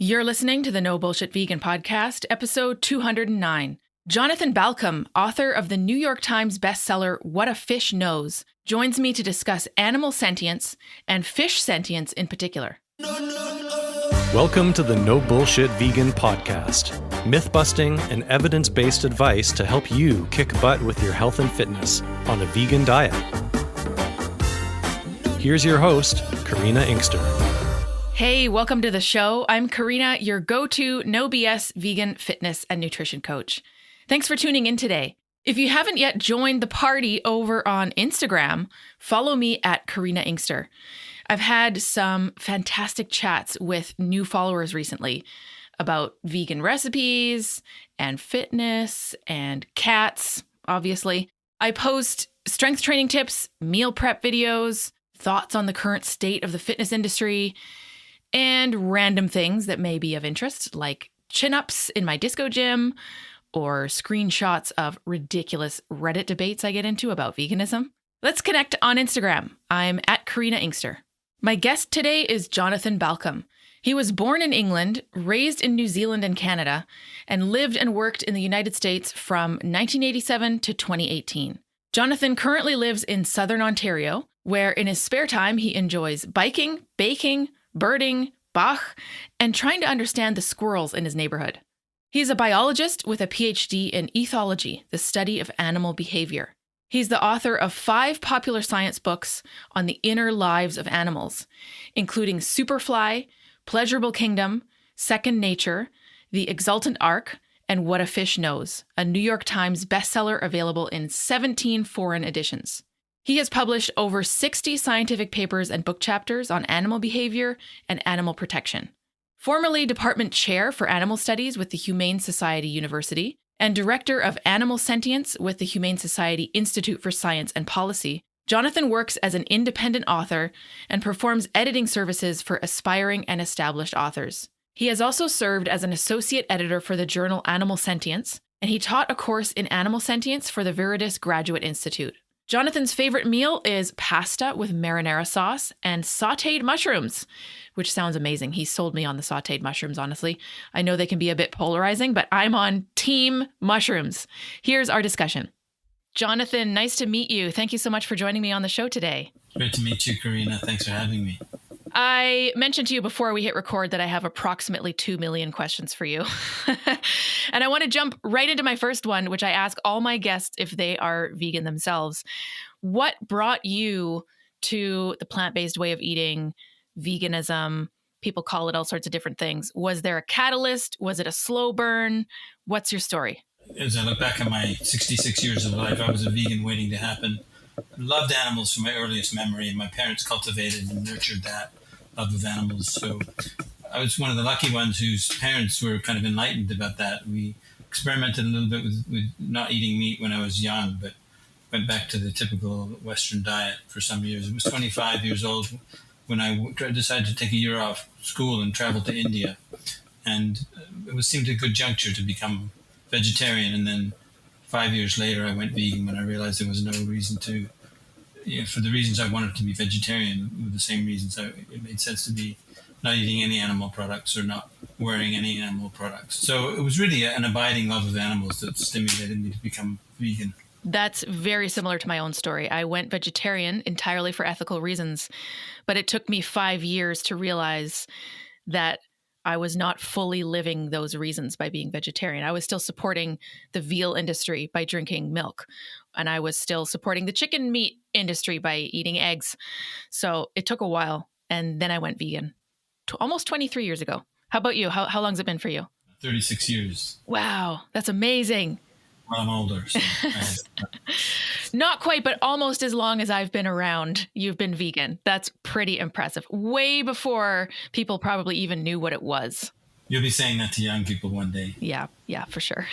You're listening to the No Bullshit Vegan Podcast, episode 209. Jonathan Balcombe, author of the New York Times bestseller What a Fish Knows, joins me to discuss animal sentience and fish sentience in particular. Welcome to the No Bullshit Vegan Podcast. Myth-busting and evidence-based advice to help you kick butt with your health and fitness on a vegan diet. Here's your host, Karina Inkster. Hey, welcome to the show. I'm Karina, your go-to no BS vegan fitness and nutrition coach. Thanks for tuning in today. If you haven't yet joined the party over on Instagram, follow me at Karina Inkster. I've had some fantastic chats with new followers recently about vegan recipes and fitness and cats, obviously. I post strength training tips, meal prep videos, thoughts on the current state of the fitness industry, and random things that may be of interest, like chin-ups in my disco gym or screenshots of ridiculous Reddit debates I get into about veganism. Let's connect on Instagram. I'm at Karina Inkster. My guest today is Jonathan Balcombe. He was born in England, raised in New Zealand and Canada, and lived and worked in the United States from 1987 to 2018. Jonathan currently lives in Southern Ontario, where in his spare time he enjoys biking, baking, birding, Bach, and trying to understand the squirrels in his neighborhood. He's a biologist with a PhD in ethology, the study of animal behavior. He's the author of 5 popular science books on the inner lives of animals, including Superfly, Pleasurable Kingdom, Second Nature, The Exultant Ark, and What a Fish Knows, a New York Times bestseller available in 17 foreign editions. He has published over 60 scientific papers and book chapters on animal behavior and animal protection. Formerly department chair for animal studies with the Humane Society University and director of animal sentience with the Humane Society Institute for Science and Policy, Jonathan works as an independent author and performs editing services for aspiring and established authors. He has also served as an associate editor for the journal Animal Sentience, and he taught a course in animal sentience for the Viridis Graduate Institute. Jonathan's favorite meal is pasta with marinara sauce and sautéed mushrooms, which sounds amazing. He sold me on the sautéed mushrooms, honestly. I know they can be a bit polarizing, but I'm on team mushrooms. Here's our discussion. Jonathan, nice to meet you. Thank you so much for joining me on the show today. Great to meet you, Karina. Thanks for having me. I mentioned to you before we hit record that I have approximately 2 million questions for you. And I want to jump right into my first one, which I ask all my guests if they are vegan themselves. What brought you to the plant-based way of eating, veganism? People call it all sorts of different things. Was there a catalyst? Was it a slow burn? What's your story? As I look back at my 66 years of life, I was a vegan waiting to happen. I loved animals from my earliest memory, and my parents cultivated and nurtured that love of animals. So I was one of the lucky ones whose parents were kind of enlightened about that. We experimented a little bit with not eating meat when I was young, but went back to the typical Western diet for some years. I was 25 years old when I decided to take a year off school and travel to India. And it seemed a good juncture to become vegetarian. And then 5 years later, I went vegan when I realized there was no reason to, for the reasons I wanted to be vegetarian, with the same reasons it made sense to be not eating any animal products or not wearing any animal products. So it was really an abiding love of animals that stimulated me to become vegan. That's very similar to my own story. I went vegetarian entirely for ethical reasons, but it took me 5 years to realize that I was not fully living those reasons by being vegetarian. I was still supporting the veal industry by drinking milk, and I was still supporting the chicken meat industry by eating eggs. So it took a while, and then I went vegan almost 23 years ago. How about you? How long has it been for you? 36 years. Wow, that's amazing. Well, I'm older. So Not quite, but almost as long as I've been around, you've been vegan. That's pretty impressive. Way before people probably even knew what it was. You'll be saying that to young people one day. Yeah, for sure.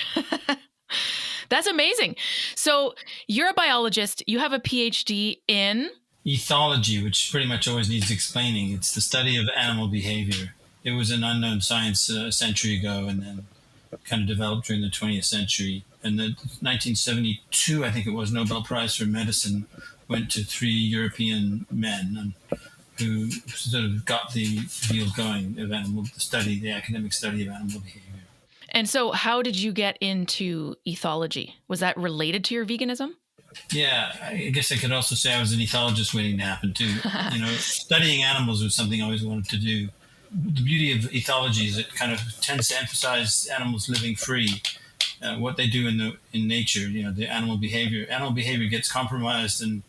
That's amazing. So you're a biologist. You have a PhD in? Ethology, which pretty much always needs explaining. It's the study of animal behavior. It was an unknown science a century ago, and then kind of developed during the 20th century. And the 1972, I think it was, Nobel Prize for Medicine went to 3 European men. And who sort of got the field going of the academic study of animal behavior. And so how did you get into ethology? Was that related to your veganism? Yeah, I guess I could also say I was an ethologist waiting to happen too. Studying animals was something I always wanted to do. The beauty of ethology is it kind of tends to emphasize animals living free, what they do in nature. The animal behavior. Animal behavior gets compromised and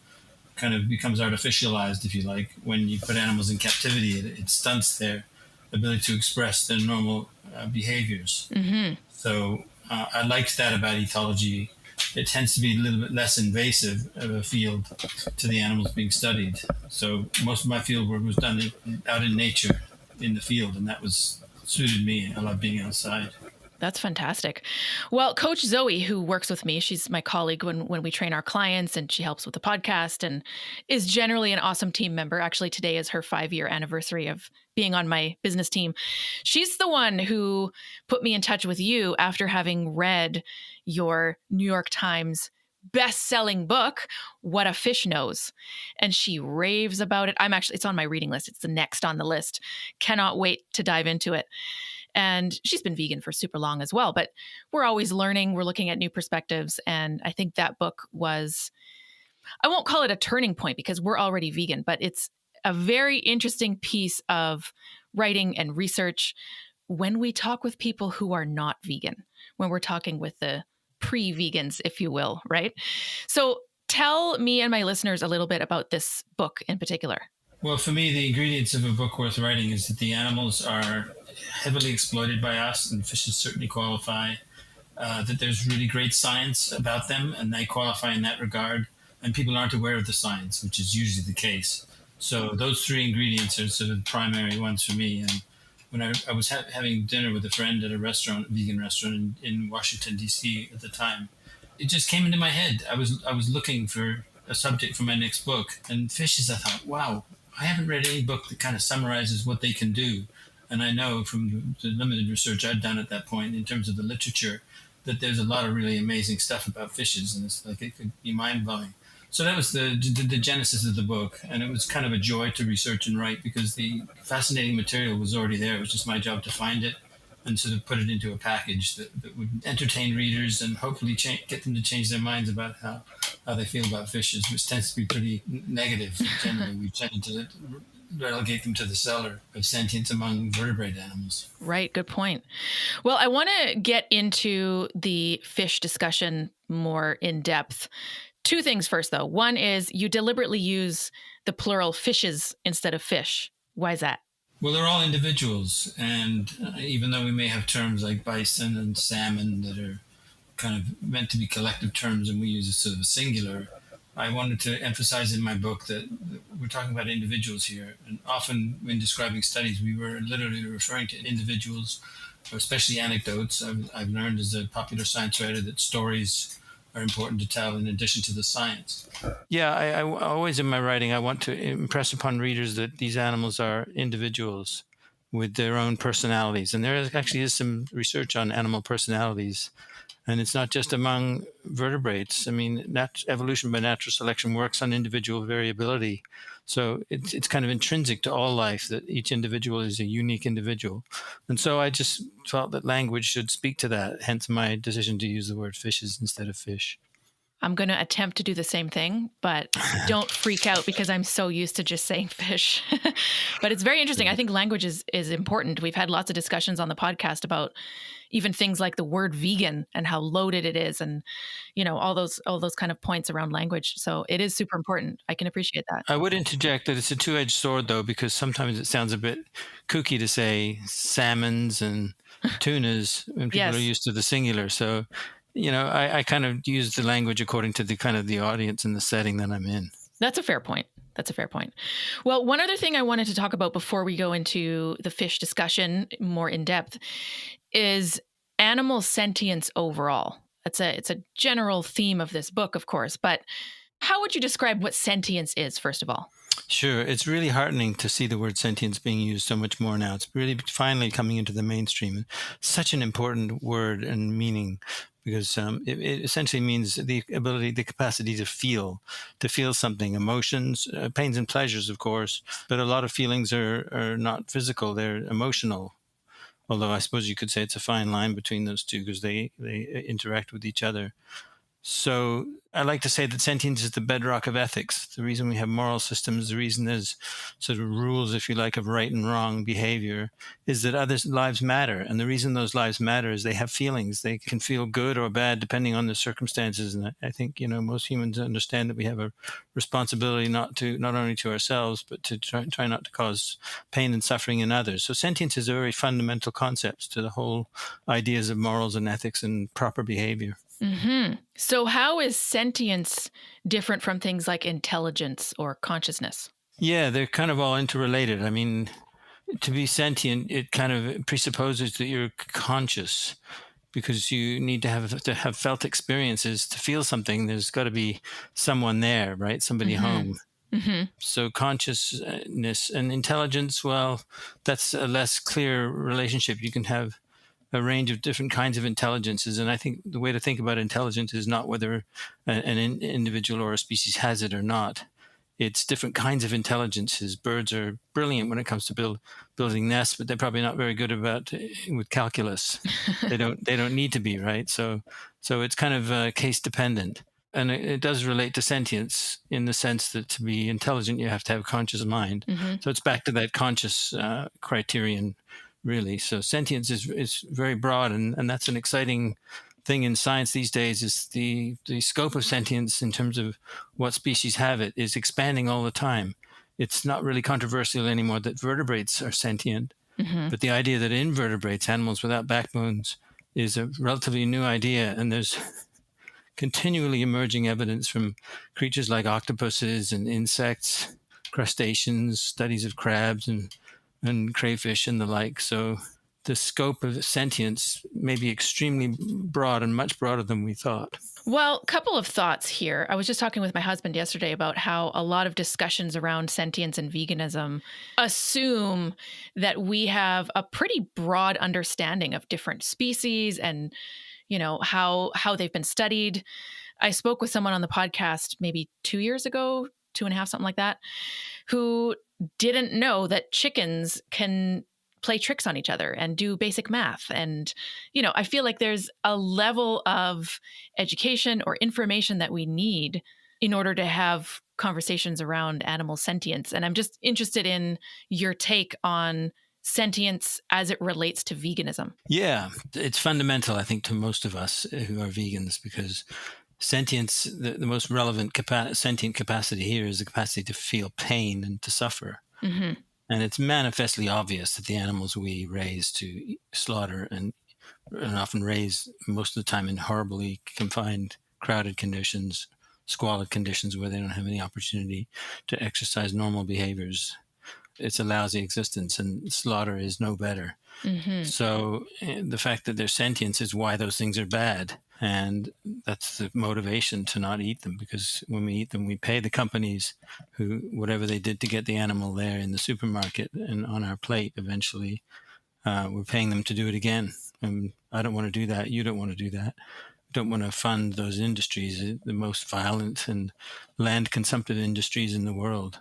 kind of becomes artificialized, if you like. When you put animals in captivity, it stunts their ability to express their normal behaviors. Mm-hmm. So I liked that about ethology. It tends to be a little bit less invasive of a field to the animals being studied. So most of my field work was done out in nature, in the field, and that suited me. I love being outside. That's fantastic. Well, Coach Zoe, who works with me, she's my colleague when we train our clients, and she helps with the podcast and is generally an awesome team member. Actually, today is her 5-year anniversary of being on my business team. She's the one who put me in touch with you after having read your New York Times best-selling book, What a Fish Knows. And she raves about it. It's on my reading list. It's the next on the list. Cannot wait to dive into it. And she's been vegan for super long as well, but we're always learning. We're looking at new perspectives. And I think that book I won't call it a turning point because we're already vegan, but it's a very interesting piece of writing and research when we talk with people who are not vegan, when we're talking with the pre-vegans, if you will, right? So tell me and my listeners a little bit about this book in particular. Well, for me, the ingredients of a book worth writing is that the animals are heavily exploited by us, and fishes certainly qualify, that there's really great science about them, and they qualify in that regard, and people aren't aware of the science, which is usually the case. So those 3 ingredients are sort of the primary ones for me. And when I was having dinner with a friend at a vegan restaurant in Washington, D.C. at the time, it just came into my head. I was looking for a subject for my next book, and fishes, I thought, wow, I haven't read any book that kind of summarizes what they can do. And I know from the limited research I'd done at that point in terms of the literature that there's a lot of really amazing stuff about fishes, and it's like it could be mind-blowing. So that was the genesis of the book, and it was kind of a joy to research and write because the fascinating material was already there. It was just my job to find it and sort of put it into a package that would entertain readers and hopefully get them to change their minds about how they feel about fishes, which tends to be pretty negative. Generally, we tend to relegate them to the cellar of sentience among vertebrate animals. Right. Good point. Well, I want to get into the fish discussion more in depth. 2 things first, though. One is you deliberately use the plural fishes instead of fish. Why is that? Well, they're all individuals. And even though we may have terms like bison and salmon that are kind of meant to be collective terms and we use a sort of a singular, I wanted to emphasize in my book that we're talking about individuals here. And often when describing studies, we were literally referring to individuals, or especially anecdotes. I've learned as a popular science writer that stories are important to tell in addition to the science. Yeah, I always in my writing, I want to impress upon readers that these animals are individuals with their own personalities. And there actually is some research on animal personalities. And it's not just among vertebrates. I mean, evolution by natural selection works on individual variability. So it's kind of intrinsic to all life that each individual is a unique individual. And so I just felt that language should speak to that, hence my decision to use the word fishes instead of fish. I'm going to attempt to do the same thing, but don't freak out because I'm so used to just saying fish. But it's very interesting. I think language is important. We've had lots of discussions on the podcast about even things like the word vegan and how loaded it is, and all those kind of points around language. So it is super important. I can appreciate that. I would interject that it's a 2-edged sword, though, because sometimes it sounds a bit kooky to say salmons and tunas when people are used to the singular. So I kind of use the language according to the kind of the audience and the setting that I'm in. That's a fair point. Well, one other thing I wanted to talk about before we go into the fish discussion more in depth is animal sentience overall. It's a general theme of this book, of course, but how would you describe what sentience is, first of all? Sure. It's really heartening to see the word sentience being used so much more now. It's really finally coming into the mainstream. And such an important word and meaning because it essentially means the ability, the capacity to feel something, emotions, pains and pleasures, of course. But a lot of feelings are not physical, they're emotional. Although I suppose you could say it's a fine line between those two because they interact with each other. So I like to say that sentience is the bedrock of ethics. The reason we have moral systems, the reason there's sort of rules, if you like, of right and wrong behavior is that others' lives matter. And the reason those lives matter is they have feelings. They can feel good or bad depending on the circumstances. And I think, most humans understand that we have a responsibility not only to ourselves, but to try not to cause pain and suffering in others. So sentience is a very fundamental concept to the whole ideas of morals and ethics and proper behavior. Mm-hmm. So how is sentience different from things like intelligence or consciousness? Yeah, they're kind of all interrelated. I mean, to be sentient, it kind of presupposes that you're conscious because you need to have felt experiences to feel something. There's got to be someone there, right? Somebody home. Mm-hmm. So consciousness and intelligence, well, that's a less clear relationship. You can have a range of different kinds of intelligences. And I think the way to think about intelligence is not whether an individual or a species has it or not. It's different kinds of intelligences. Birds are brilliant when it comes to building nests, but they're probably not very good with calculus. They don't need to be, right? So it's kind of case dependent. And it does relate to sentience in the sense that to be intelligent, you have to have a conscious mind. Mm-hmm. So it's back to that conscious criterion, really. So sentience is very broad, and that's an exciting thing in science these days. Is the scope of sentience in terms of what species have it is expanding all the time. It's not really controversial anymore that vertebrates are sentient, but the idea that invertebrates, animals without backbones, is a relatively new idea, and there's continually emerging evidence from creatures like octopuses and insects, crustaceans, studies of crabs and crayfish and the like. So the scope of sentience may be extremely broad and much broader than we thought. Well, a couple of thoughts here. I was just talking with my husband yesterday about how a lot of discussions around sentience and veganism assume that we have a pretty broad understanding of different species and, how they've been studied. I spoke with someone on the podcast maybe 2 years ago, 2.5, something like that, who didn't know that chickens can play tricks on each other and do basic math. And, I feel like there's a level of education or information that we need in order to have conversations around animal sentience. And I'm just interested in your take on sentience as it relates to veganism. Yeah, it's fundamental, I think, to most of us who are vegans because sentience, the most relevant sentient capacity here is the capacity to feel pain and to suffer. Mm-hmm. And it's manifestly obvious that the animals we raise to slaughter and often raise most of the time in horribly confined, crowded conditions, squalid conditions where they don't have any opportunity to exercise normal behaviors. It's a lousy existence, and slaughter is no better. Mm-hmm. So the fact that they're sentient is why those things are bad. And that's the motivation to not eat them, because when we eat them, we pay the companies who, whatever they did to get the animal there in the supermarket and on our plate, eventually, we're paying them to do it again. And I don't want to do that. You don't want to do that. Don't want to fund those industries, the most violent and land consumptive industries in the world.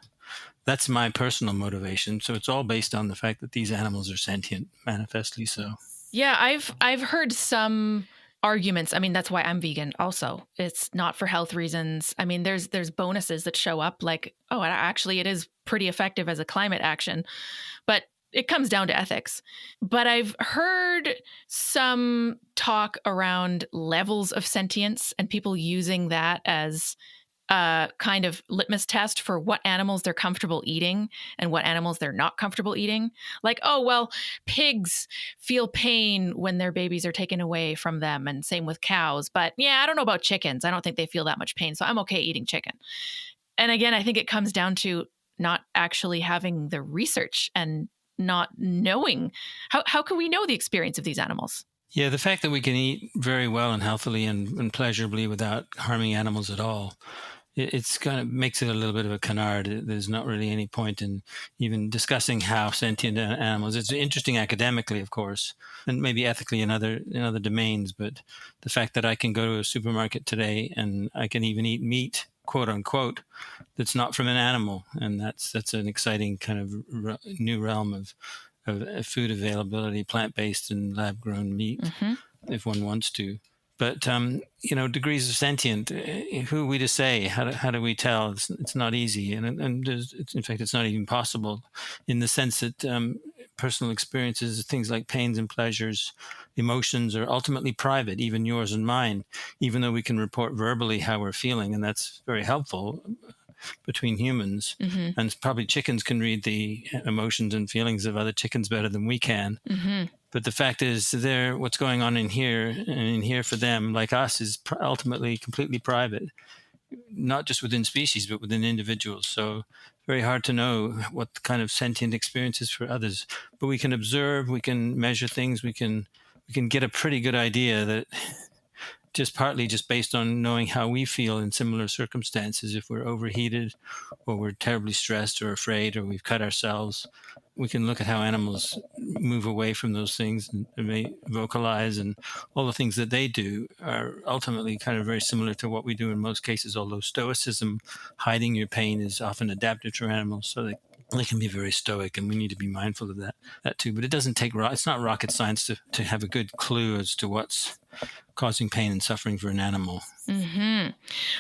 That's my personal motivation. So it's all based on the fact that these animals are sentient, manifestly so. Yeah, I've heard some arguments. I mean, that's why I'm vegan also. It's not for health reasons. I mean, there's bonuses that show up like, oh, actually it is pretty effective as a climate action, but it comes down to ethics. But I've heard some talk around levels of sentience and people using that as a kind of litmus test for what animals they're comfortable eating and what animals they're not comfortable eating. Like, oh, well, pigs feel pain when their babies are taken away from them, and same with cows. But yeah, I don't know about chickens. I don't think they feel that much pain, so I'm okay eating chicken. And again, I think it comes down to not actually having the research and not knowing. How can we know the experience of these animals? Yeah, the fact that we can eat very well and healthily and pleasurably without harming animals at all it's kind of makes it a little bit of a canard. There's not really any point in even discussing how sentient animals. It's interesting academically, of course, and maybe ethically in other domains. But the fact that I can go to a supermarket today and I can even eat meat, quote unquote, that's not from an animal, and that's an exciting kind of new realm of food availability, plant-based and lab-grown meat, if one wants to. But degrees of sentient. Who are we to say? How do we tell? It's not easy, and in fact, it's not even possible, in the sense that personal experiences, things like pains and pleasures, emotions, are ultimately private, even yours and mine. Even though we can report verbally how we're feeling, and that's very helpful between humans, and probably chickens can read the emotions and feelings of other chickens better than we can. But the fact is, what's going on in here for them, like us, is ultimately completely private, not just within species, but within individuals. So very hard to know what kind of sentient experience is for others. But we can observe, we can measure things, we can get a pretty good idea that partly based on knowing how we feel in similar circumstances. If we're overheated, or we're terribly stressed or afraid, or we've cut ourselves, we can look at how animals move away from those things and may vocalize, and all the things that they do are ultimately kind of very similar to what we do in most cases, although stoicism, hiding your pain, is often adapted to animals, so they can be very stoic, and we need to be mindful of that too. But it doesn't take it's not rocket science to have a good clue as to what's causing pain and suffering for an animal.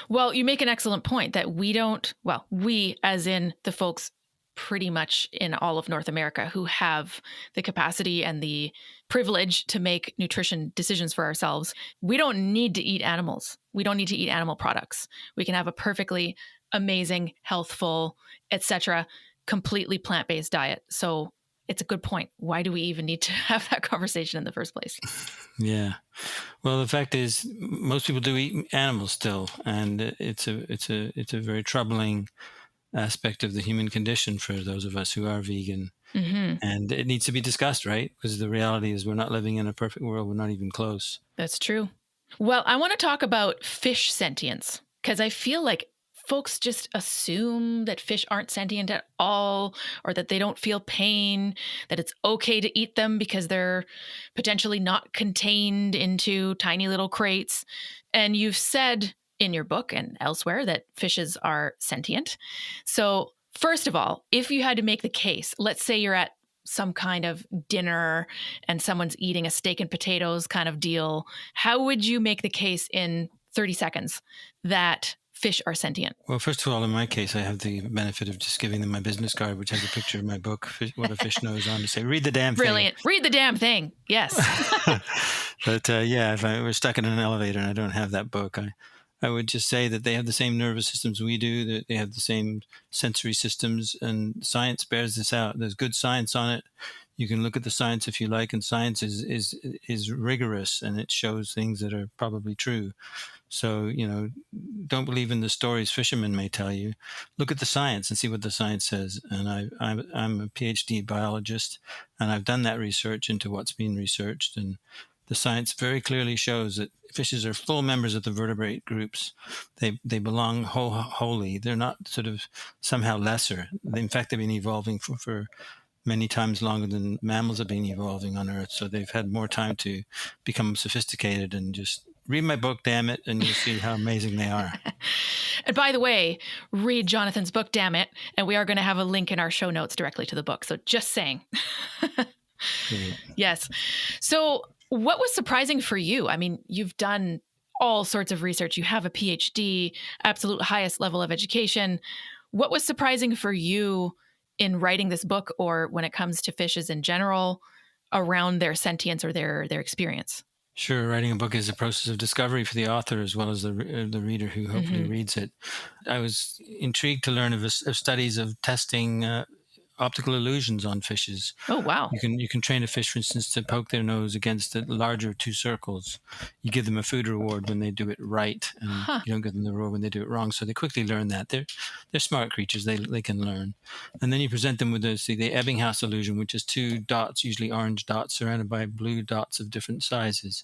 Well, you make an excellent point that we, as in the folks pretty much in all of North America who have the capacity and the privilege to make nutrition decisions for ourselves, we don't need to eat animals. We don't need to eat animal products. We can have a perfectly amazing, healthful, etc., completely plant-based diet. So it's a good point. Why do we even need to have that conversation in the first place? Yeah. Well, the fact is, most people do eat animals still, and it's a very troubling aspect of the human condition for those of us who are vegan. And it needs to be discussed, right? Because the reality is, we're not living in a perfect world. We're not even close. That's true. Well, I want to talk about fish sentience, because I feel like folks just assume that fish aren't sentient at all, or that they don't feel pain, that it's okay to eat them because they're potentially not contained into tiny little crates. And you've said in your book and elsewhere that fishes are sentient. So first of all, if you had to make the case, let's say you're at some kind of dinner and someone's eating a steak and potatoes kind of deal, how would you make the case in 30 seconds that fish are sentient? Well, first of all, in my case, I have the benefit of just giving them my business card, which has a picture of my book, What a Fish Knows, on to say, read the damn thing. Brilliant. Read the damn thing. Yes. But if I were stuck in an elevator and I don't have that book, I would just say that they have the same nervous systems we do, that they have the same sensory systems, and science bears this out. There's good science on it. You can look at the science if you like, and science is rigorous, and it shows things that are probably true. So, don't believe in the stories fishermen may tell you. Look at the science and see what the science says. And I'm a PhD biologist, and I've done that research into what's been researched. And the science very clearly shows that fishes are full members of the vertebrate groups. They belong wholly. They're not sort of somehow lesser. In fact, they've been evolving for many times longer than mammals have been evolving on Earth. So they've had more time to become sophisticated. And just read my book, damn it, and you'll see how amazing they are. And by the way, read Jonathan's book, damn it. And we are going to have a link in our show notes directly to the book. So just saying. Yes. So what was surprising for you? I mean, you've done all sorts of research. You have a PhD, absolute highest level of education. What was surprising for you in writing this book, or when it comes to fishes in general, around their sentience or their experience? Sure. Writing a book is a process of discovery for the author as well as the reader who hopefully reads it. I was intrigued to learn of studies of testing optical illusions on fishes. Oh, wow. You can train a fish, for instance, to poke their nose against the larger two circles. You give them a food reward when they do it right, and you don't give them the reward when they do it wrong. So they quickly learn that. They're smart creatures. They can learn. And then you present them with the Ebbinghaus illusion, which is two dots, usually orange dots, surrounded by blue dots of different sizes.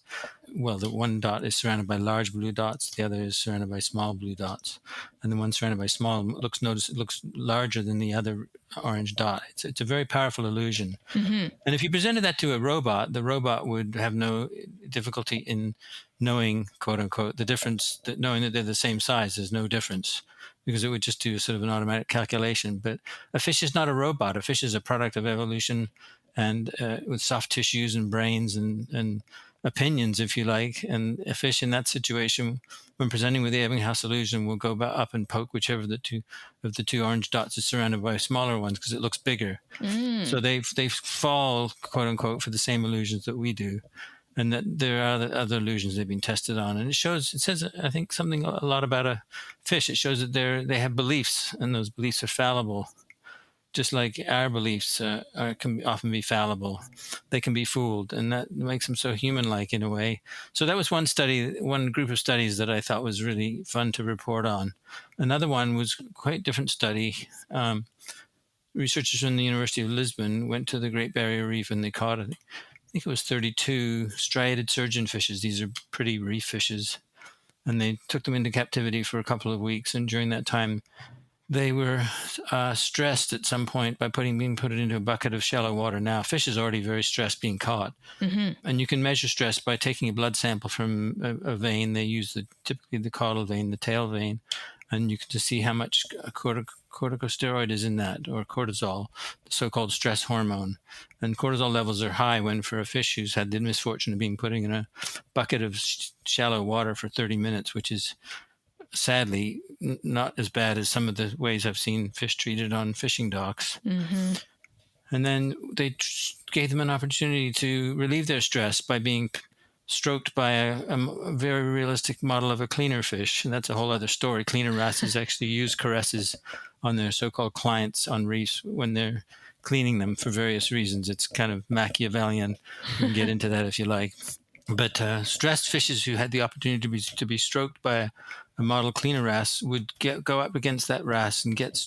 the one dot is surrounded by large blue dots, the other is surrounded by small blue dots, and the one surrounded by small looks larger than the other orange dot. It's a very powerful illusion. Mm-hmm. And if you presented that to a robot, the robot would have no difficulty in knowing, quote unquote, the difference, knowing that they're the same size. There's no difference, because it would just do sort of an automatic calculation. But a fish is not a robot. A fish is a product of evolution, and with soft tissues and brains and opinions, if you like. And a fish in that situation, when presenting with the Ebbinghaus illusion, will go up and poke whichever of the two orange dots is surrounded by smaller ones, because it looks bigger. So they fall, quote unquote, for the same illusions that we do. And that there are other illusions they've been tested on. And it says, I think, something a lot about a fish. It shows that they have beliefs, and those beliefs are fallible. Just like our beliefs can often be fallible. They can be fooled, and that makes them so human-like in a way. So that was one group of studies that I thought was really fun to report on. Another one was quite different study. Researchers from the University of Lisbon went to the Great Barrier Reef, and they caught, I think it was 32 striated surgeonfishes. These are pretty reef fishes. And they took them into captivity for a couple of weeks, and during that time, they were stressed at some point by being put into a bucket of shallow water. Now, fish is already very stressed being caught. Mm-hmm. And you can measure stress by taking a blood sample from a vein. They use typically the caudal vein, the tail vein, and you can just see how much corticosteroid is in that, or cortisol, the so-called stress hormone. And cortisol levels are high when, for a fish who's had the misfortune of being put in a bucket of shallow water for 30 minutes, which is sadly not as bad as some of the ways I've seen fish treated on fishing docks. Mm-hmm. And then they gave them an opportunity to relieve their stress by being stroked by a very realistic model of a cleaner fish. And that's a whole other story. Cleaner wrasses actually use caresses on their so-called clients on reefs when they're cleaning them for various reasons. It's kind of Machiavellian. You can get into that if you like. But stressed fishes who had the opportunity to be stroked by a model cleaner wrasse would go up against that wrasse and get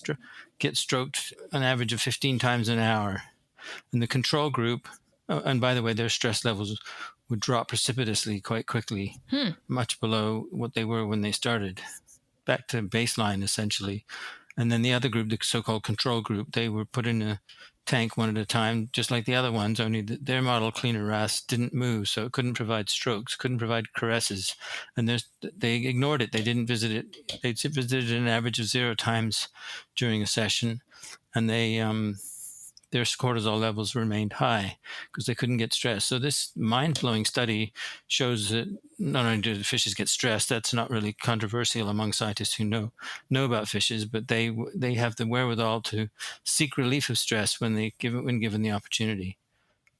stroked an average of 15 times an hour. And the control group, and by the way, their stress levels would drop precipitously quite quickly, much below what they were when they started, back to baseline essentially. And then the other group, the so-called control group, they were put in a tank one at a time, just like the other ones, only their model cleaner wrasse didn't move, so it couldn't provide strokes, couldn't provide caresses. And they ignored it. They didn't visit it. They visited an average of 0 times during a session, and their cortisol levels remained high because they couldn't get stressed. So this mind-blowing study shows that not only do the fishes get stressed, that's not really controversial among scientists who know about fishes, but they have the wherewithal to seek relief of stress when given the opportunity.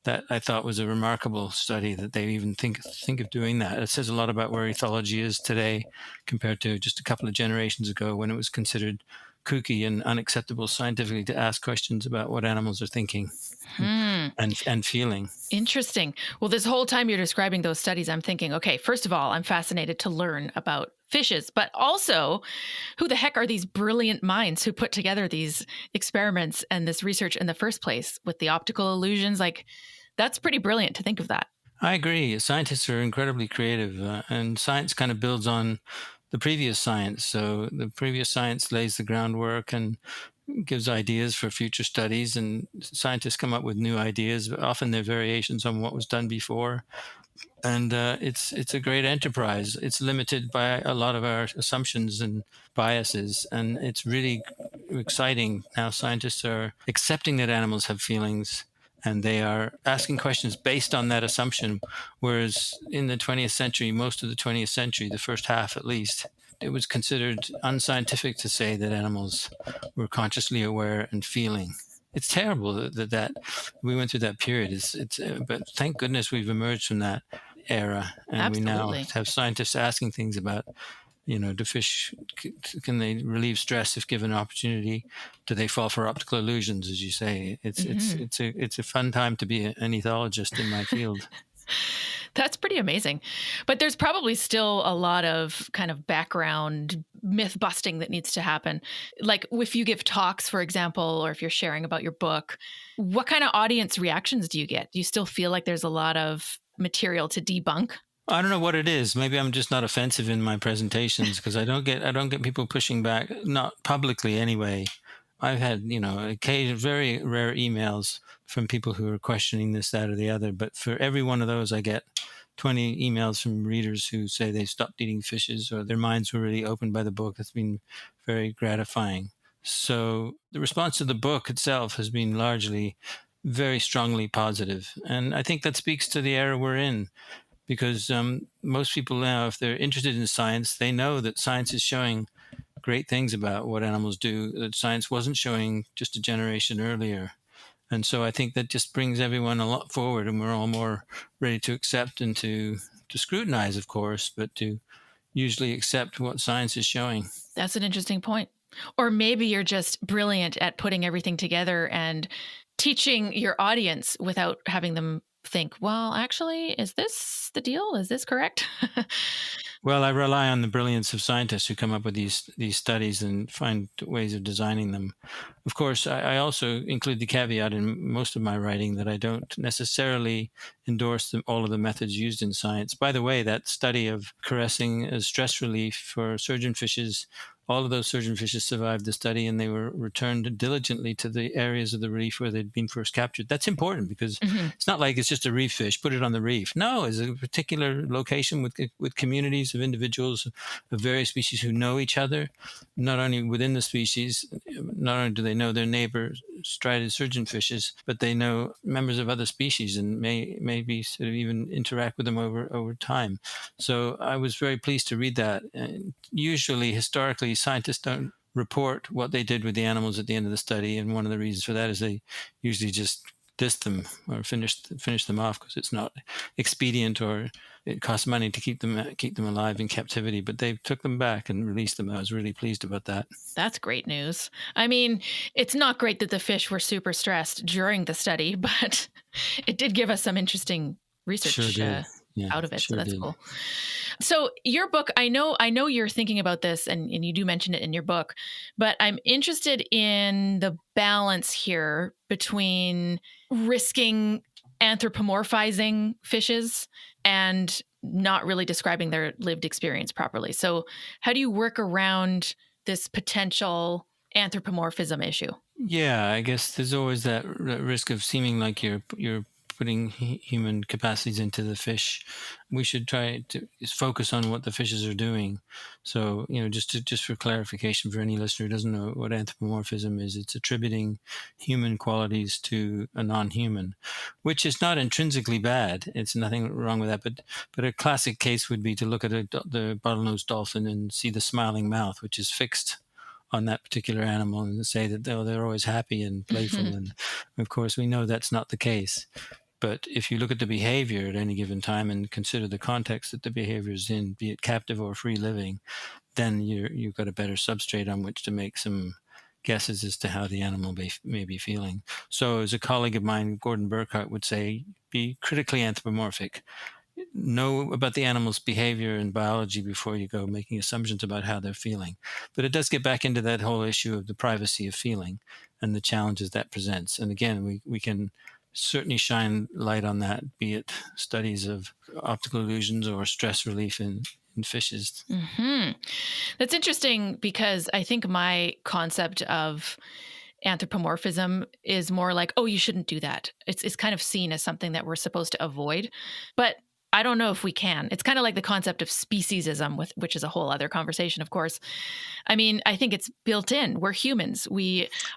That I thought was a remarkable study, that they even think of doing that. It says a lot about where ethology is today compared to just a couple of generations ago, when it was considered kooky and unacceptable scientifically to ask questions about what animals are thinking and feeling. Interesting. Well, this whole time you're describing those studies, I'm thinking, okay, first of all, I'm fascinated to learn about fishes, but also who the heck are these brilliant minds who put together these experiments and this research in the first place with the optical illusions? Like, that's pretty brilliant to think of that. I agree. Scientists are incredibly creative, and science kind of builds on the previous science. So the previous science lays the groundwork and gives ideas for future studies, and scientists come up with new ideas. But often they're variations on what was done before. And it's a great enterprise. It's limited by a lot of our assumptions and biases, and it's really exciting. Now scientists are accepting that animals have feelings, and they are asking questions based on that assumption. Whereas in the 20th century, most of the 20th century, the first half at least, it was considered unscientific to say that animals were consciously aware and feeling. It's terrible that we went through that period. But thank goodness we've emerged from that era, and Absolutely. We now have scientists asking things about, do fish, can they relieve stress if given an opportunity? Do they fall for optical illusions, as you say? It's a fun time to be an ethologist in my field. That's pretty amazing. But there's probably still a lot of kind of background myth busting that needs to happen. Like if you give talks, for example, or if you're sharing about your book, what kind of audience reactions do you get? Do you still feel like there's a lot of material to debunk? I don't know what it is. Maybe I'm just not offensive in my presentations because I don't get people pushing back, not publicly anyway. I've had, occasional very rare emails from people who are questioning this, that, or the other. But for every one of those, I get 20 emails from readers who say they stopped eating fishes or their minds were really opened by the book. It's been very gratifying. So the response to the book itself has been largely very strongly positive. And I think that speaks to the era we're in because most people now, if they're interested in science, they know that science is showing great things about what animals do that science wasn't showing just a generation earlier. And so I think that just brings everyone a lot forward, and we're all more ready to accept and to scrutinize, of course, but to usually accept what science is showing. That's an interesting point. Or maybe you're just brilliant at putting everything together and teaching your audience without having them think, well, actually, is this the deal? Is this correct? Well, I rely on the brilliance of scientists who come up with these studies and find ways of designing them. Of course, I also include the caveat in most of my writing that I don't necessarily endorse all of the methods used in science. By the way, that study of caressing as stress relief for surgeonfishes, all of those surgeonfishes survived the study and they were returned diligently to the areas of the reef where they'd been first captured. That's important because it's not like it's just a reef fish, put it on the reef. No, it's a particular location with communities of individuals of various species who know each other, not only within the species, not only do they know their neighbor strided surgeonfishes, but they know members of other species and maybe sort of even interact with them over time. So I was very pleased to read that. And usually, historically, scientists don't report what they did with the animals at the end of the study, and one of the reasons for that is they usually just diss them or finish them off because it's not expedient or it costs money to keep them alive in captivity. But they took them back and released them. I was really pleased about that. That's great news. I mean, it's not great that the fish were super stressed during the study, but it did give us some interesting research out of it. So that's cool. So your book, I know you're thinking about this and you do mention it in your book, but I'm interested in the balance here between risking anthropomorphizing fishes and not really describing their lived experience properly. So how do you work around this potential anthropomorphism issue? Yeah, I guess there's always that risk of seeming like you're putting human capacities into the fish. We should try to focus on what the fishes are doing. So, just for clarification for any listener who doesn't know what anthropomorphism is, it's attributing human qualities to a non-human, which is not intrinsically bad. It's nothing wrong with that. But a classic case would be to look at the bottlenose dolphin and see the smiling mouth, which is fixed on that particular animal, and say that they're always happy and playful. And of course, we know that's not the case. But if you look at the behavior at any given time and consider the context that the behavior is in, be it captive or free living, then you've got a better substrate on which to make some guesses as to how the animal may be feeling. So as a colleague of mine, Gordon Burkhart, would say, be critically anthropomorphic. Know about the animal's behavior and biology before you go making assumptions about how they're feeling. But it does get back into that whole issue of the privacy of feeling and the challenges that presents. And again, we can certainly shine light on that, be it studies of optical illusions or stress relief in fishes. Mm-hmm. That's interesting because I think my concept of anthropomorphism is more like, oh, you shouldn't do that. It's kind of seen as something that we're supposed to avoid. But I don't know if we can. It's kind of like the concept of speciesism, which is a whole other conversation, of course. I mean, I think it's built in. We're humans.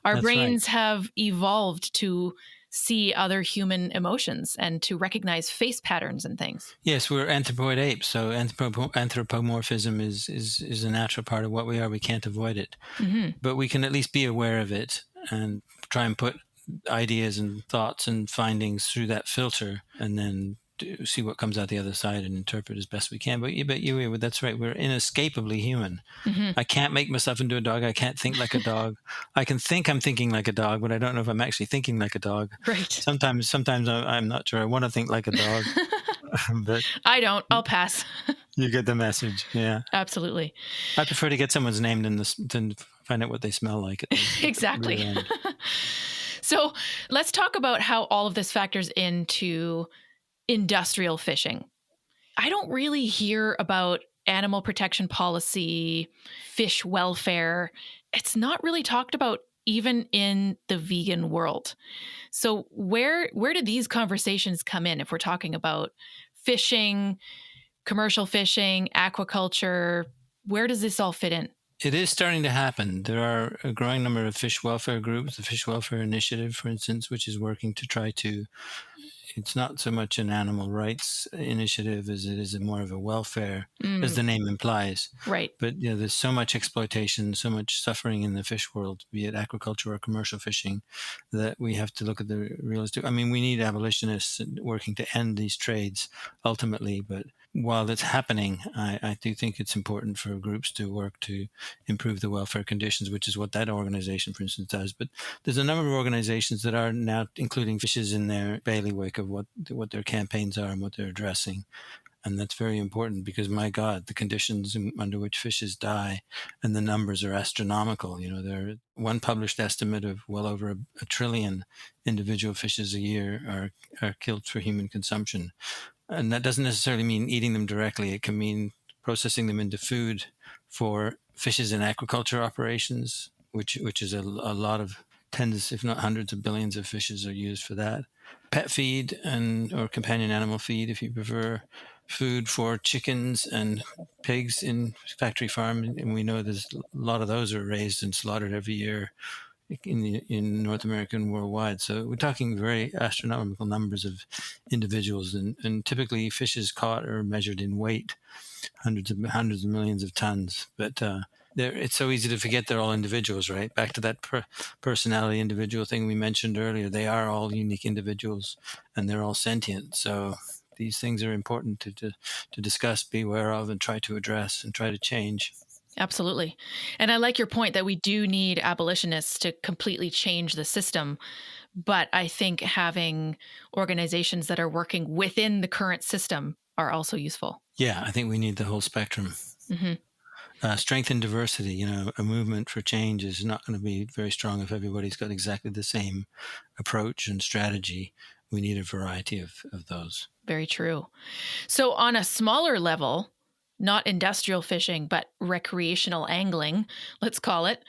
Our brains have evolved to see other human emotions and to recognize face patterns and things. Yes, we're anthropoid apes, so anthropomorphism is a natural part of what we are. We can't avoid it. Mm-hmm. But we can at least be aware of it and try and put ideas and thoughts and findings through that filter and then see what comes out the other side and interpret as best we can. But that's right. We're inescapably human. Mm-hmm. I can't make myself into a dog. I can't think like a dog. I can think I'm thinking like a dog, but I don't know if I'm actually thinking like a dog. Right. Sometimes I'm not sure. I want to think like a dog. But I don't. I'll pass. You get the message. Yeah. Absolutely. I prefer to get someone's name than find out what they smell like. Exactly. So let's talk about how all of this factors into industrial fishing. I don't really hear about animal protection policy, fish welfare. It's not really talked about even in the vegan world. So where do these conversations come in if we're talking about fishing, commercial fishing, aquaculture? Where does this all fit in? It is starting to happen. There are a growing number of fish welfare groups, the Fish Welfare Initiative, for instance, which is working to try to, it's not so much an animal rights initiative as it is more of a welfare, as the name implies. Right. But there's so much exploitation, so much suffering in the fish world, be it aquaculture or commercial fishing, that we have to look at the realistic. I mean, we need abolitionists working to end these trades ultimately, but while it's happening, I do think it's important for groups to work to improve the welfare conditions, which is what that organization, for instance, does. But there's a number of organizations that are now including fishes in their bailiwick of what their campaigns are and what they're addressing. And that's very important because, my God, the conditions under which fishes die and the numbers are astronomical. There one published estimate of well over a trillion individual fishes a year are killed for human consumption. And that doesn't necessarily mean eating them directly. It can mean processing them into food for fishes in aquaculture operations, which is a lot of tens, if not hundreds of billions of fishes are used for that. Pet feed or companion animal feed, if you prefer, food for chickens and pigs in factory farm. And we know there's a lot of those are raised and slaughtered every year in North America and worldwide. So we're talking very astronomical numbers of individuals, and typically fishes caught are measured in weight, hundreds of millions of tons. But it's so easy to forget they're all individuals, right? Back to that personality individual thing we mentioned earlier. They are all unique individuals, and they're all sentient. So these things are important to discuss, be aware of, and try to address and try to change. Absolutely. And I like your point that we do need abolitionists to completely change the system. But I think having organizations that are working within the current system are also useful. Yeah, I think we need the whole spectrum. Strength and diversity, a movement for change is not going to be very strong if everybody's got exactly the same approach and strategy. We need a variety of those. Very true. So on a smaller level, not industrial fishing, but recreational angling, let's call it.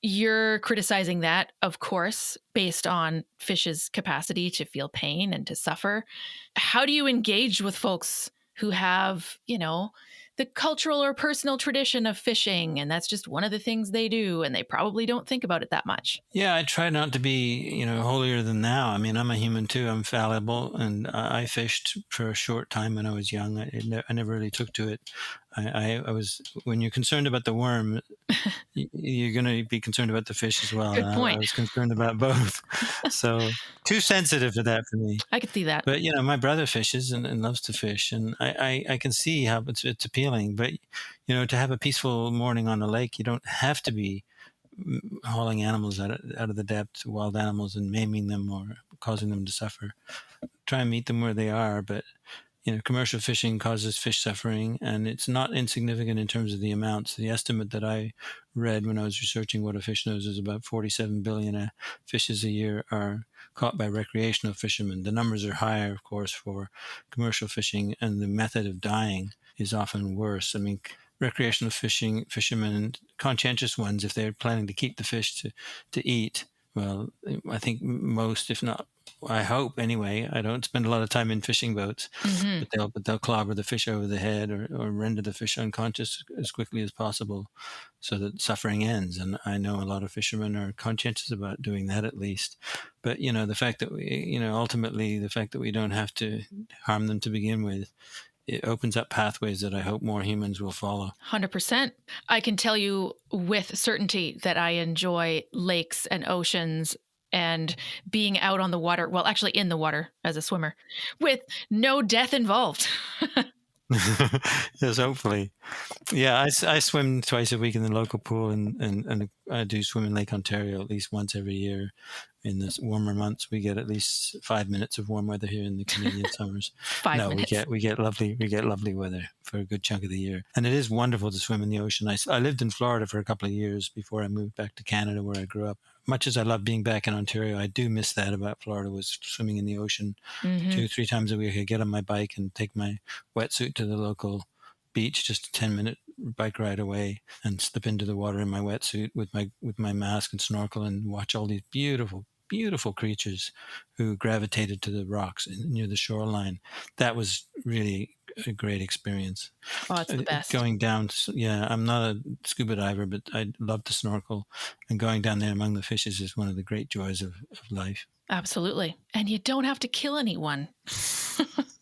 You're criticizing that, of course, based on fish's capacity to feel pain and to suffer. How do you engage with folks who have, the cultural or personal tradition of fishing, and that's just one of the things they do, and they probably don't think about it that much? Yeah, I try not to be, holier than thou. I mean, I'm a human too. I'm fallible, and I fished for a short time when I was young. I never really took to it. I was, when you're concerned about the worm, you're going to be concerned about the fish as well. Good point. I was concerned about both. So too sensitive to that for me. I could see that. But, my brother fishes and loves to fish, and I can see how it's appealing. But, to have a peaceful morning on a lake, you don't have to be hauling animals out of the depths, wild animals, and maiming them or causing them to suffer. Try and meet them where they are, but commercial fishing causes fish suffering, and it's not insignificant in terms of the amounts. The estimate that I read when I was researching what a fish knows is about 47 billion fishes a year are caught by recreational fishermen. The numbers are higher, of course, for commercial fishing, and the method of dying is often worse. I mean, recreational fishermen, conscientious ones, if they're planning to keep the fish to eat, well, I think most, if not, I hope anyway, I don't spend a lot of time in fishing boats, but they'll clobber the fish over the head or render the fish unconscious as quickly as possible so that suffering ends. And I know a lot of fishermen are conscientious about doing that at least. But, the fact that ultimately the fact that we don't have to harm them to begin with, it opens up pathways that I hope more humans will follow. 100%. I can tell you with certainty that I enjoy lakes and oceans and being out on the water, well, actually in the water as a swimmer, with no death involved. Yes, hopefully. Yeah, I swim twice a week in the local pool, and I do swim in Lake Ontario at least once every year. In the warmer months, we get at least 5 minutes of warm weather here in the Canadian summers. 5 minutes. we get lovely weather for a good chunk of the year, and it is wonderful to swim in the ocean. I lived in Florida for a couple of years before I moved back to Canada, where I grew up. much as I love being back in Ontario, I do miss that about Florida, was swimming in the ocean Mm-hmm. 2-3 times a week. I could get on my bike and take my wetsuit to the local beach, just a 10-minute bike ride away, and slip into the water in my wetsuit with my mask and snorkel and watch all these beautiful creatures who gravitated to the rocks near the shoreline. That was really a great experience. Oh, it's the best. Going down, yeah, I'm not a scuba diver, but I love to snorkel, and going down there among the fishes is one of the great joys of life. Absolutely. And you don't have to kill anyone.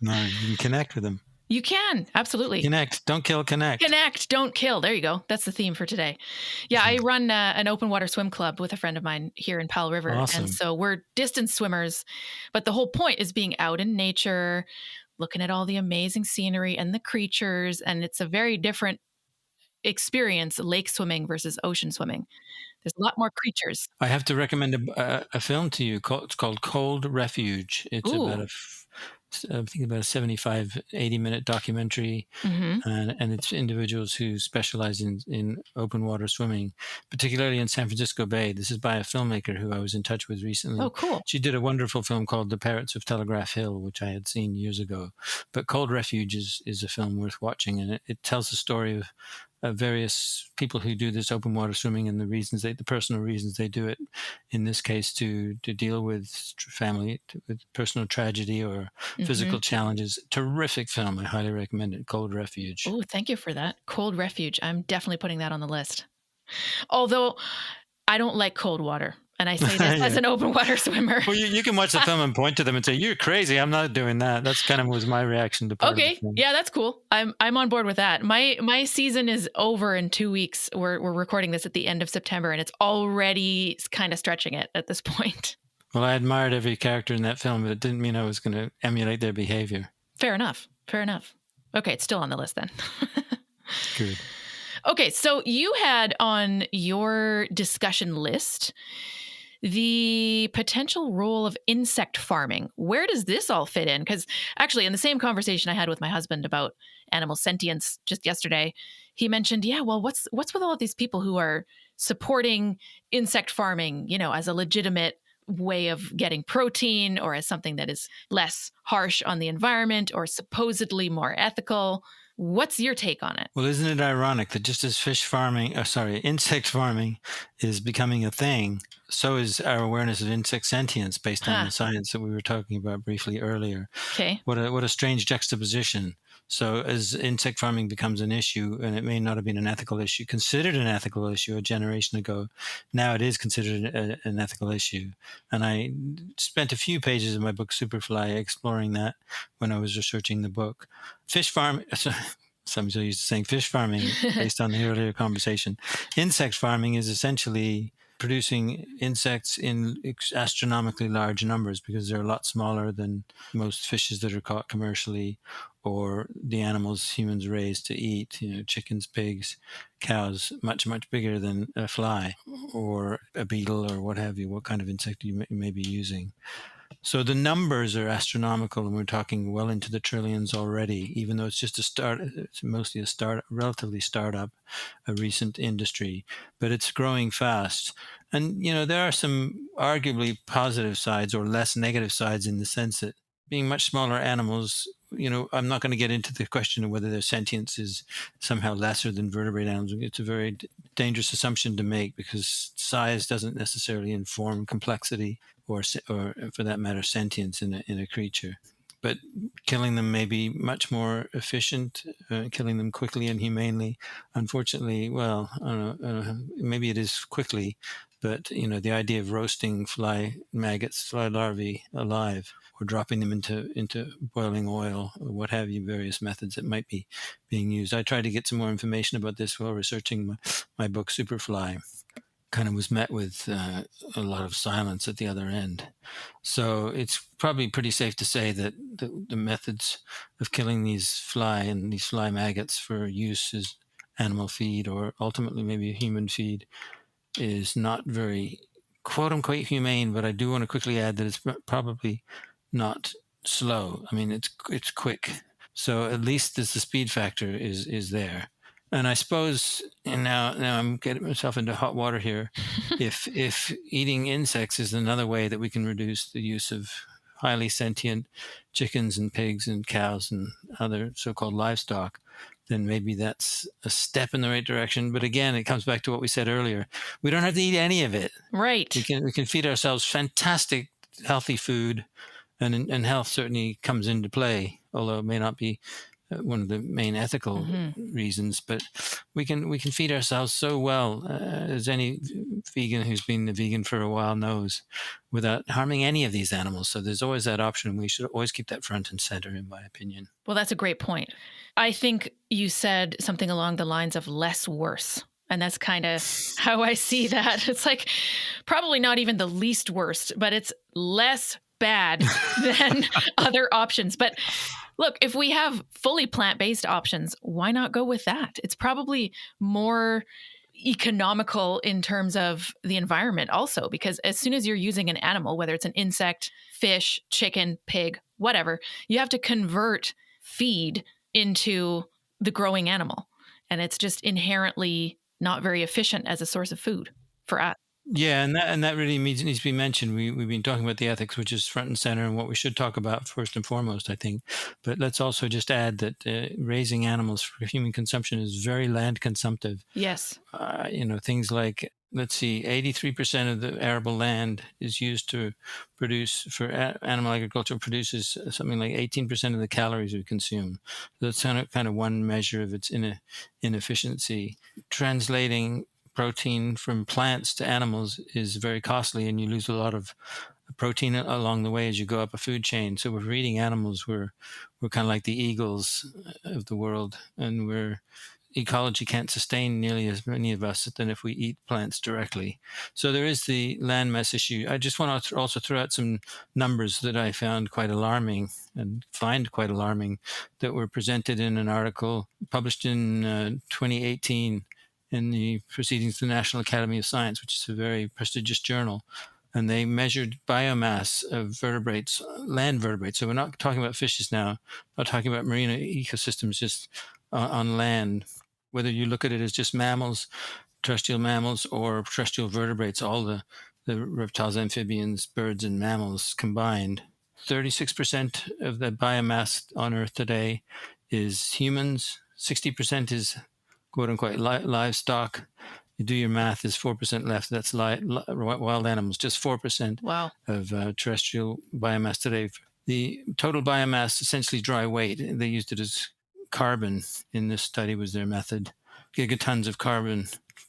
No, you can connect with them. You can. Absolutely. Connect. Don't kill, connect. Connect, don't kill. There you go. That's the theme for today. Yeah, I run an open water swim club with a friend of mine here in Powell River. Awesome. And so we're distance swimmers, but the whole point is being out in nature, looking at all the amazing scenery and the creatures. And it's a very different experience, lake swimming versus ocean swimming. There's a lot more creatures. I have to recommend a film to you. It's called Cold Refuge. It's about I think about a 75, 80-minute documentary, and it's individuals who specialize in open water swimming, particularly in San Francisco Bay. This is by a filmmaker who I was in touch with recently. Oh, cool. She did a wonderful film called The Parrots of Telegraph Hill, which I had seen years ago. But Cold Refuge is a film worth watching, and it tells the story of various people who do this open water swimming and the personal reasons they do it. In this case, to deal with family, with personal tragedy or physical challenges. Terrific film. I highly recommend it. Cold Refuge. Oh, thank you for that. Cold Refuge. I'm definitely putting that on the list. Although I don't like cold water. And I say this as an open water swimmer. Well, you can watch the film and point to them and say, "You're crazy. I'm not doing that." That's kind of was my reaction to part of the film. Yeah, that's cool. I'm on board with that. My season is over in 2 weeks. We're recording this at the end of September, and it's already kind of stretching it at this point. Well, I admired every character in that film, but it didn't mean I was going to emulate their behavior. Fair enough. Okay, it's still on the list then. Good. Okay, so you had on your discussion list the potential role of insect farming. Where does this all fit in? Because actually, in the same conversation I had with my husband about animal sentience just yesterday, he mentioned, what's with all of these people who are supporting insect farming, as a legitimate way of getting protein or as something that is less harsh on the environment or supposedly more ethical? What's your take on it? Well, isn't it ironic that just as insect farming is becoming a thing, so is our awareness of insect sentience based on the science that we were talking about briefly earlier. Okay. What a strange juxtaposition. So as insect farming becomes an issue, and it may not have been considered an ethical issue a generation ago, now it is considered an ethical issue. And I spent a few pages of my book, Superfly, exploring that when I was researching the book. Some so used to saying fish farming based on the earlier conversation. Insect farming is essentially producing insects in astronomically large numbers because they're a lot smaller than most fishes that are caught commercially or the animals humans raise to eat, chickens, pigs, cows, much, much bigger than a fly or a beetle or what have you, what kind of insect you may be using. So the numbers are astronomical, and we're talking well into the trillions already, even though it's just it's mostly relatively startup, a recent industry, but it's growing fast. And, there are some arguably positive sides or less negative sides in the sense that being much smaller animals, I'm not going to get into the question of whether their sentience is somehow lesser than vertebrate animals. It's a very dangerous assumption to make because size doesn't necessarily inform complexity or for that matter, sentience in a creature. But killing them may be much more efficient, killing them quickly and humanely. Unfortunately, well, I don't know, maybe it is quickly, but, the idea of roasting fly larvae alive or dropping them into boiling oil or what have you, various methods that might be being used. I tried to get some more information about this while researching my book, Superfly. Kind of was met with a lot of silence at the other end. So it's probably pretty safe to say that the methods of killing these fly and these fly maggots for use as animal feed or ultimately maybe human feed is not very quote-unquote humane, but I do want to quickly add that it's probably not slow. I mean, it's quick. So at least the speed factor is there. And I suppose, and now I'm getting myself into hot water here. If eating insects is another way that we can reduce the use of highly sentient chickens and pigs and cows and other so-called livestock, then maybe that's a step in the right direction. But again, it comes back to what we said earlier. We don't have to eat any of it. Right. We can feed ourselves fantastic, healthy food, and health certainly comes into play, although it may not be one of the main ethical reasons, but we can feed ourselves so well, as any vegan who's been a vegan for a while knows, without harming any of these animals. So there's always that option. We should always keep that front and center, in my opinion. Well, that's a great point. I think you said something along the lines of less worse. And that's kind of how I see that. It's like probably not even the least worst, but it's less bad than other options. But look, if we have fully plant-based options, why not go with that? It's probably more economical in terms of the environment also, because as soon as you're using an animal, whether it's an insect, fish, chicken, pig, whatever, you have to convert feed into the growing animal. And it's just inherently not very efficient as a source of food for us. Yeah, and that really needs to be mentioned. We've been talking about the ethics, which is front and center, and what we should talk about first and foremost, I think. But let's also just add that raising animals for human consumption is very land consumptive. Yes. Things like, let's see, 83% of the arable land is used to produce, for animal agriculture, produces something like 18% of the calories we consume. So that's kind of one measure of its inefficiency. Translating protein from plants to animals is very costly, and you lose a lot of protein along the way as you go up a food chain. So if we're eating animals, we're kind of like the eagles of the world, and ecology can't sustain nearly as many of us than if we eat plants directly. So there is the landmass issue. I just want to also throw out some numbers that I found quite alarming and find quite alarming that were presented in an article published in 2018 in the Proceedings of the National Academy of Science, which is a very prestigious journal. And they measured biomass of vertebrates, land vertebrates. So we're not talking about fishes now, not talking about marine ecosystems, just on land. Whether you look at it as just mammals, terrestrial mammals, or terrestrial vertebrates, all the reptiles, amphibians, birds, and mammals combined, 36% of the biomass on Earth today is humans, 60% is quote-unquote livestock. You do your math, is 4% left. That's wild animals, just 4% Wow. of terrestrial biomass today. The total biomass, essentially dry weight, they used it as carbon in this study, was their method. Gigatons of carbon.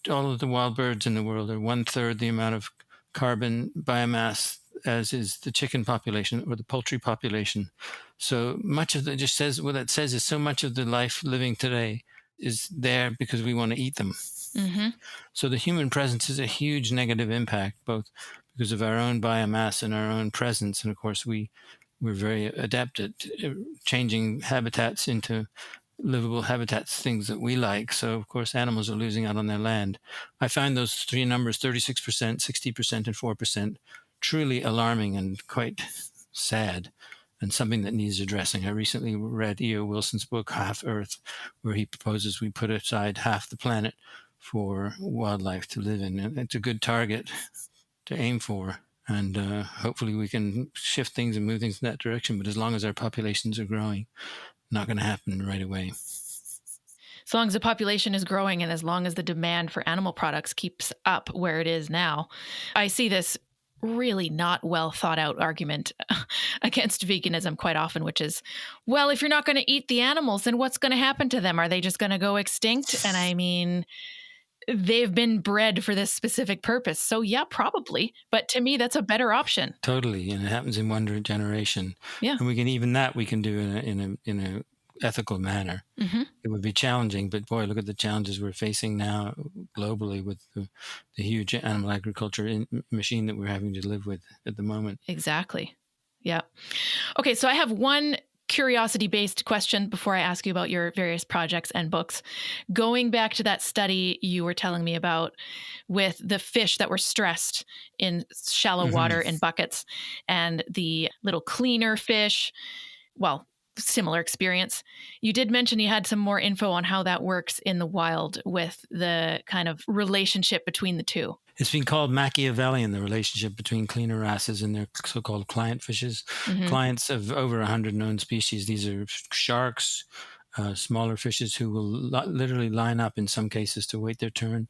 All of the wild birds in the world are 1/3 the amount of carbon biomass as is the chicken population or the poultry population. So much of just says, what it says is so much of the life living today is there because we want to eat them. Mm-hmm. So the human presence is a huge negative impact, both because of our own biomass and our own presence. And of course, we're very adept at changing habitats into livable habitats, things that we like. So of course, animals are losing out on their land. I find those three numbers, 36%, 60%, and 4%, truly alarming and quite sad, and something that needs addressing. I recently read E.O. Wilson's book, Half Earth, where he proposes we put aside half the planet for wildlife to live in. And it's a good target to aim for. And hopefully we can shift things and move things in that direction. But as long as our populations are growing, not going to happen right away. As long as the population is growing and as long as the demand for animal products keeps up where it is now, I see this really not well thought out argument against veganism quite often, which is, well, if you're not going to eat the animals, then what's going to happen to them? Are they just going to go extinct? And I mean, they've been bred for this specific purpose. So yeah, probably. But to me, that's a better option. Totally. And it happens in one generation. Yeah. And we can do in a ethical manner. Mm-hmm. It would be challenging, but boy, look at the challenges we're facing now globally with the huge animal agriculture machine that we're having to live with at the moment. Exactly. Yeah. Okay. So I have one curiosity-based question before I ask you about your various projects and books. Going back to that study you were telling me about with the fish that were stressed in shallow water in buckets and the little cleaner fish, well, similar experience. You did mention you had some more info on how that works in the wild with the kind of relationship between the two. It's been called Machiavellian, the relationship between cleaner wrasses and their so-called client fishes. Mm-hmm. Clients of over 100 known species. These are sharks, smaller fishes who will literally line up in some cases to wait their turn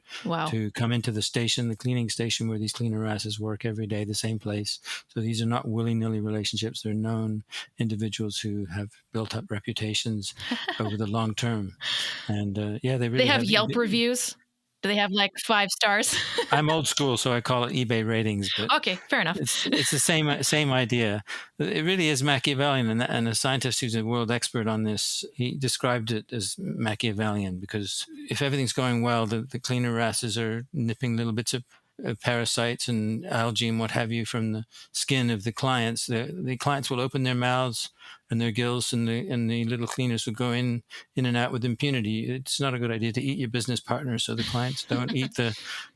to come into the station, the cleaning station where these cleaner wrasses work every day, the same place. So these are not willy-nilly relationships. They're known individuals who have built up reputations over the long term. And they really have Yelp reviews. Do they have like 5 stars? I'm old school, so I call it eBay ratings. But okay, fair enough. It's the same idea. It really is Machiavellian, and a scientist who's a world expert on this, he described it as Machiavellian because if everything's going well, the cleaner wrasses are nipping little bits of parasites and algae and what have you from the skin of the clients. The clients will open their mouths and their gills, and the little cleaners will go in and out with impunity. It's not a good idea to eat your business partner, so the clients don't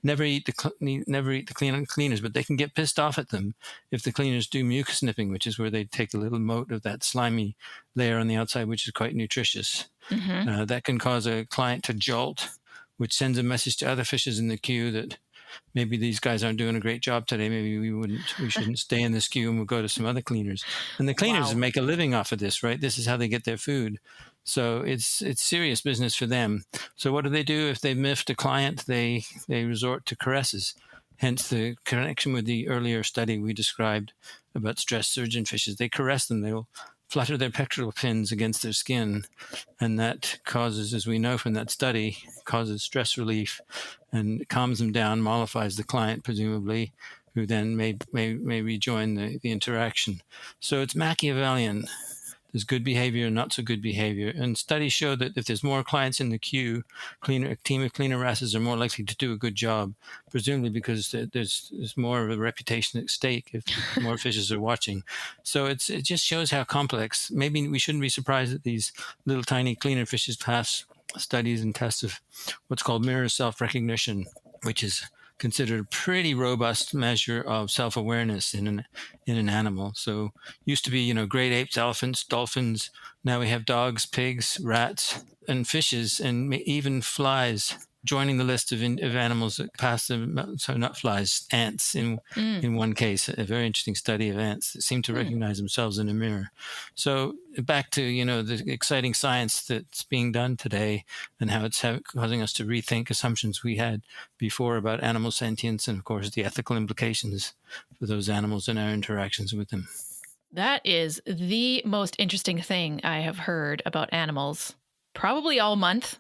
never eat the cleaners, but they can get pissed off at them if the cleaners do mucus nipping, which is where they take a little mote of that slimy layer on the outside, which is quite nutritious. Mm-hmm. That can cause a client to jolt, which sends a message to other fishes in the queue that maybe these guys aren't doing a great job today. Maybe we shouldn't stay in this queue and we'll go to some other cleaners. And the cleaners make a living off of this, right? This is how they get their food. So it's serious business for them. So what do? If they miffed a client, they resort to caresses. Hence the connection with the earlier study we described about stress surgeon fishes. They caress them. They will flutter their pectoral fins against their skin. And that causes, as we know from that study, causes stress relief and calms them down, mollifies the client, presumably, who then may rejoin the interaction. So it's Machiavellian. There's good behavior and not so good behavior. And studies show that if there's more clients in the queue, a team of cleaner wrasses are more likely to do a good job, presumably because there's more of a reputation at stake if more fishes are watching. So it just shows how complex. Maybe we shouldn't be surprised that these little tiny cleaner fishes pass studies and tests of what's called mirror self-recognition, which is considered a pretty robust measure of self-awareness in an animal. So used to be, great apes, elephants, dolphins. Now we have dogs, pigs, rats, and fishes, and even flies joining the list of animals that pass them. So not flies, ants in one case, a very interesting study of ants that seem to recognize themselves in a mirror. So back to, the exciting science that's being done today and how it's causing us to rethink assumptions we had before about animal sentience and, of course, the ethical implications for those animals and our interactions with them. That is the most interesting thing I have heard about animals probably all month.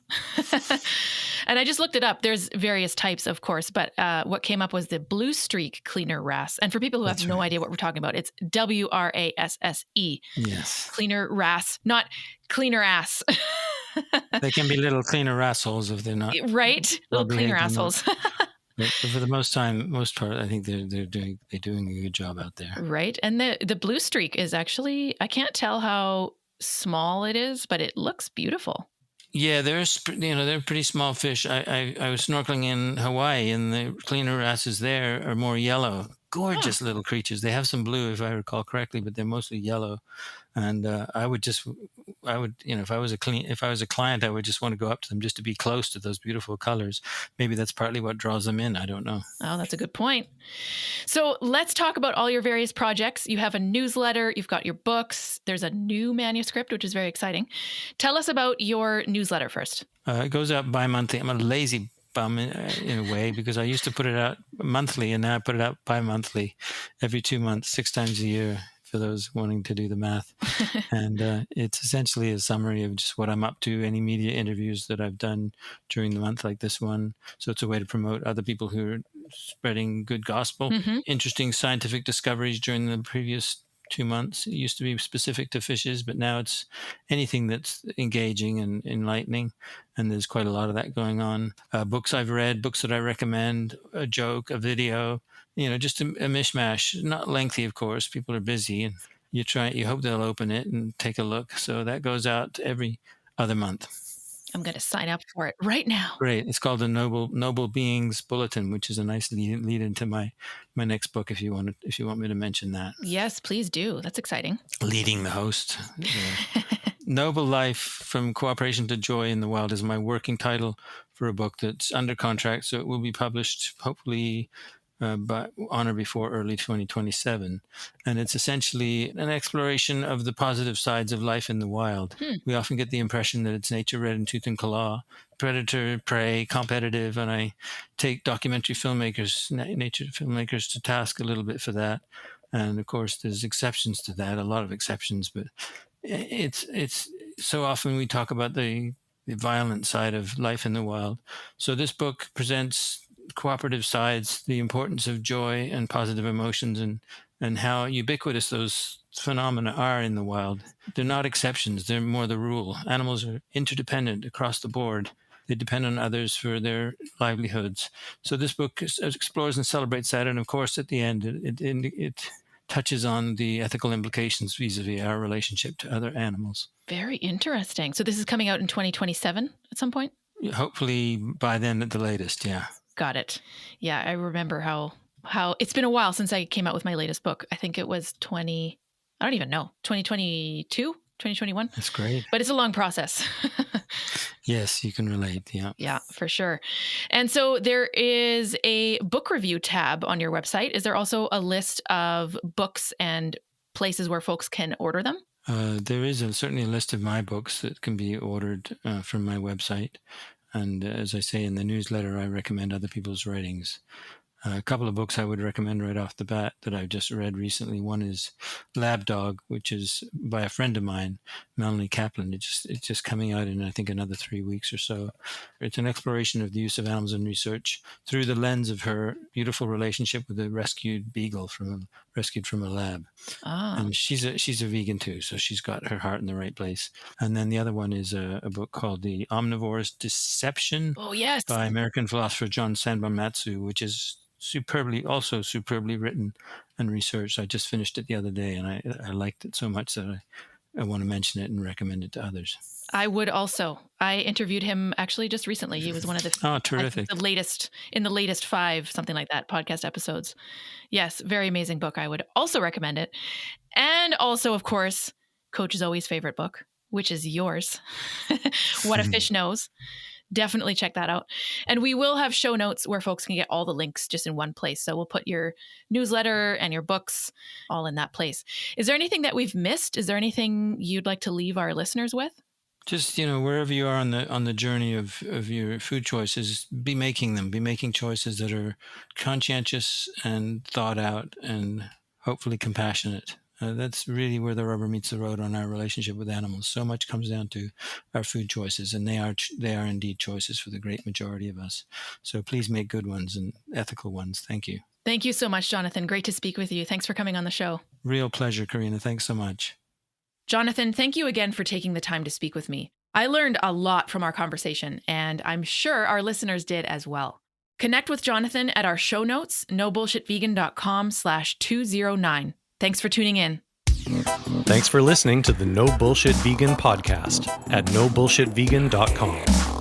And I just looked it up. There's various types, of course, but what came up was the blue streak cleaner wrasse. And for people who have no idea what we're talking about, it's WRASSE. Yes. Cleaner wrasse, not cleaner ass. They can be little cleaner assholes if they're not. Right? Little cleaner assholes. But for the most part, I think they're doing a good job out there. Right. And the blue streak is actually, I can't tell how small it is, but it looks beautiful. Yeah, they're pretty small fish. I was snorkeling in Hawaii, and the cleaner wrasses there are more yellow. Gorgeous little creatures. They have some blue, if I recall correctly, but they're mostly yellow. And if I was a client, I would just want to go up to them just to be close to those beautiful colors. Maybe that's partly what draws them in. I don't know. Oh, that's a good point. So let's talk about all your various projects. You have a newsletter, you've got your books, there's a new manuscript, which is very exciting. Tell us about your newsletter first. It goes out bi-monthly. I'm a lazy bum in a way because I used to put it out monthly, and now I put it out bi-monthly, every 2 months, 6 times a year, for those wanting to do the math. And it's essentially a summary of just what I'm up to, any media interviews that I've done during the month, like this one. So it's a way to promote other people who are spreading good gospel, interesting scientific discoveries during the previous 2 months. It used to be specific to fishes, but now it's anything that's engaging and enlightening. And there's quite a lot of that going on. Books I've read, books that I recommend, a joke, a video, just a mishmash. Not lengthy, of course. People are busy, and you hope they'll open it and take a look. So that goes out every other month. I'm going to sign up for it right now. Great. It's called the Noble Beings Bulletin, which is a nice lead into my next book. If you want me to mention that. Yes, please do. That's exciting. Leading the host. Noble Life from Cooperation to Joy in the Wild is my working title for a book that's under contract, so it will be published hopefully on or before early 2027. And it's essentially an exploration of the positive sides of life in the wild. We often get the impression that it's nature red in tooth and claw, predator, prey, competitive, and I take documentary filmmakers, nature filmmakers to task a little bit for that. And of course, there's exceptions to that, a lot of exceptions, but it's so often we talk about the violent side of life in the wild. So this book presents cooperative sides, the importance of joy and positive emotions, and how ubiquitous those phenomena are in the wild. They're not exceptions, they're more the rule. Animals are interdependent across the board. They depend on others for their livelihoods. So this book explores and celebrates that, and of course at the end it touches on the ethical implications vis-a-vis our relationship to other animals. Very interesting. So this is coming out in 2027 at some point? Hopefully by then at the latest, yeah. Got it. Yeah, I remember how it's been a while since I came out with my latest book. I think it was 2022, 2021. That's great. But it's a long process. Yes, you can relate. Yeah. Yeah, for sure. And so there is a book review tab on your website. Is there also a list of books and places where folks can order them? There is certainly a list of my books that can be ordered from my website. And as I say in the newsletter, I recommend other people's writings. A couple of books I would recommend right off the bat that I've just read recently. One is Lab Dog, which is by a friend of mine, Melanie Kaplan. It's just coming out in, I think, another 3 weeks or so. It's an exploration of the use of animals in research through the lens of her beautiful relationship with a rescued beagle rescued from a lab. And she's a vegan too, so she's got her heart in the right place. And then the other one is a book called The Omnivore's Deception by American philosopher John Sanbon-Matsu, which is superbly written and researched. I just finished it the other day, and I liked it so much that I want to mention it and recommend it to others. I would also. I interviewed him actually just recently. He was one of the terrific. The latest 5, something like that, podcast episodes. Yes, very amazing book. I would also recommend it. And also, of course, Coach Zoe's favorite book, which is yours, What a Fish Knows. Definitely check that out. And we will have show notes where folks can get all the links just in one place. So we'll put your newsletter and your books all in that place. Is there anything that we've missed? Is there anything you'd like to leave our listeners with? Just, wherever you are on the journey of your food choices, be making choices that are conscientious and thought out and hopefully compassionate. That's really where the rubber meets the road on our relationship with animals. So much comes down to our food choices, and they are indeed choices for the great majority of us. So please make good ones and ethical ones. Thank you. Thank you so much, Jonathan. Great to speak with you. Thanks for coming on the show. Real pleasure, Karina. Thanks so much. Jonathan, thank you again for taking the time to speak with me. I learned a lot from our conversation, and I'm sure our listeners did as well. Connect with Jonathan at our show notes, nobullshitvegan.com/209. Thanks for tuning in. Thanks for listening to the No Bullshit Vegan podcast at nobullshitvegan.com.